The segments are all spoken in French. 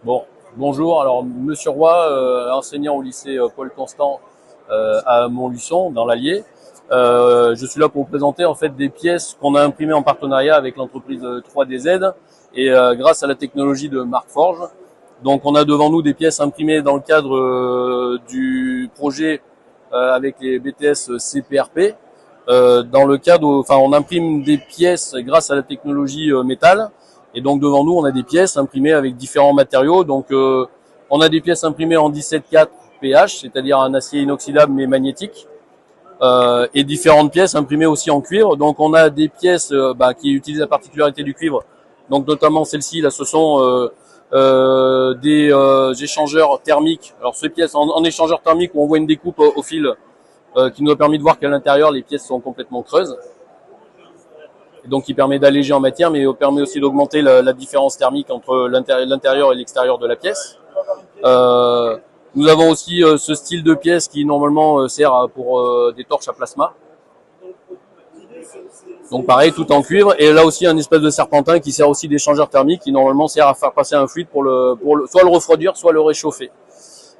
Bon, bonjour. Alors, Monsieur Roy, enseignant au lycée Paul Constant à Montluçon, dans l'Allier. Je suis là pour vous présenter en fait des pièces qu'on a imprimées en partenariat avec l'entreprise 3DZ et grâce à la technologie de Markforged. Donc, on a devant nous des pièces imprimées dans le cadre du projet avec les BTS CPRP. Dans le cadre, enfin, on imprime des pièces grâce à la technologie métal. Et donc devant nous, on a des pièces imprimées avec différents matériaux. Donc on a des pièces imprimées en 17,4 pH, c'est-à-dire un acier inoxydable mais magnétique, et différentes pièces imprimées aussi en cuivre. Donc on a des pièces qui utilisent la particularité du cuivre. Donc notamment celle-ci, là, ce sont des échangeurs thermiques. Alors ces pièces en échangeur thermique où on voit une découpe au fil qui nous a permis de voir qu'à l'intérieur les pièces sont complètement creuses. Et donc qui permet d'alléger en matière, mais permet aussi d'augmenter la différence thermique entre l'intérieur et l'extérieur de la pièce. Nous avons aussi ce style de pièce qui normalement sert pour des torches à plasma. Donc pareil, tout en cuivre. Et là aussi un espèce de serpentin qui sert aussi d'échangeur thermique, qui normalement sert à faire passer un fluide pour soit le refroidir, soit le réchauffer.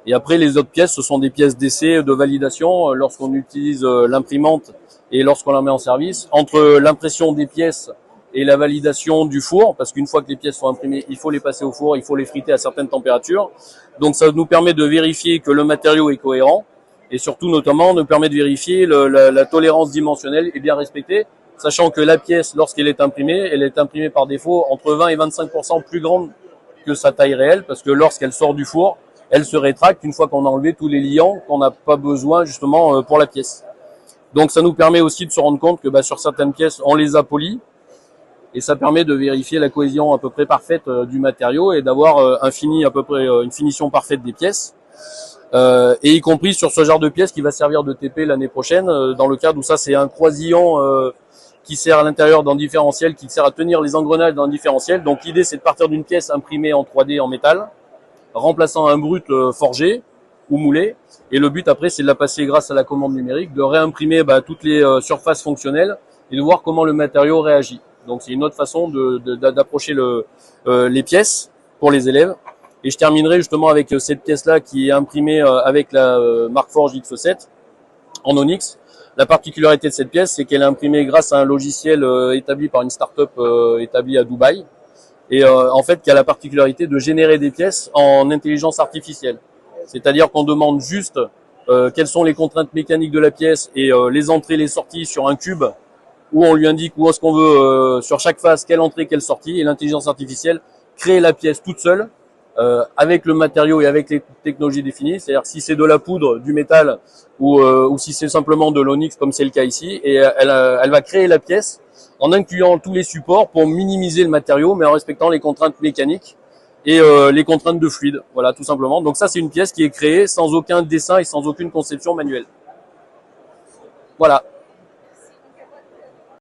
Et après, les autres pièces, ce sont des pièces d'essai, de validation, lorsqu'on utilise l'imprimante et lorsqu'on la met en service. Entre l'impression des pièces et la validation du four, parce qu'une fois que les pièces sont imprimées, il faut les passer au four, il faut les friter à certaines températures. Donc ça nous permet de vérifier que le matériau est cohérent, et surtout notamment nous permet de vérifier la tolérance dimensionnelle est bien respectée, sachant que la pièce, lorsqu'elle est imprimée, elle est imprimée par défaut entre 20 et 25% plus grande que sa taille réelle, parce que lorsqu'elle sort du four, elle se rétracte une fois qu'on a enlevé tous les liants qu'on n'a pas besoin justement pour la pièce. Donc ça nous permet aussi de se rendre compte que sur certaines pièces, on les a polies, et ça permet de vérifier la cohésion à peu près parfaite du matériau et d'avoir à peu près une finition parfaite des pièces. Et y compris sur ce genre de pièces qui va servir de TP l'année prochaine, dans le cadre où ça c'est un croisillon qui sert à l'intérieur d'un différentiel, qui sert à tenir les engrenages d'un différentiel. Donc l'idée c'est de partir d'une pièce imprimée en 3D en métal, remplaçant un brut forgé ou moulé. Et le but après, c'est de la passer grâce à la commande numérique, de réimprimer toutes les surfaces fonctionnelles et de voir comment le matériau réagit. Donc c'est une autre façon d'approcher les pièces pour les élèves. Et je terminerai justement avec cette pièce-là qui est imprimée avec la Markforged X7 en Onyx. La particularité de cette pièce, c'est qu'elle est imprimée grâce à un logiciel établi par une start-up établie à Dubaï. Et en fait, qui a la particularité de générer des pièces en intelligence artificielle. C'est-à-dire qu'on demande juste quelles sont les contraintes mécaniques de la pièce et les entrées, les sorties sur un cube, où on lui indique où est-ce qu'on veut sur chaque face, quelle entrée, quelle sortie, et l'intelligence artificielle crée la pièce toute seule avec le matériau et avec les technologies définies. C'est-à-dire si c'est de la poudre, du métal ou si c'est simplement de l'onyx comme c'est le cas ici, et elle va créer la pièce en incluant tous les supports pour minimiser le matériau, mais en respectant les contraintes mécaniques et les contraintes de fluide. Voilà, tout simplement. Donc ça, c'est une pièce qui est créée sans aucun dessin et sans aucune conception manuelle. Voilà.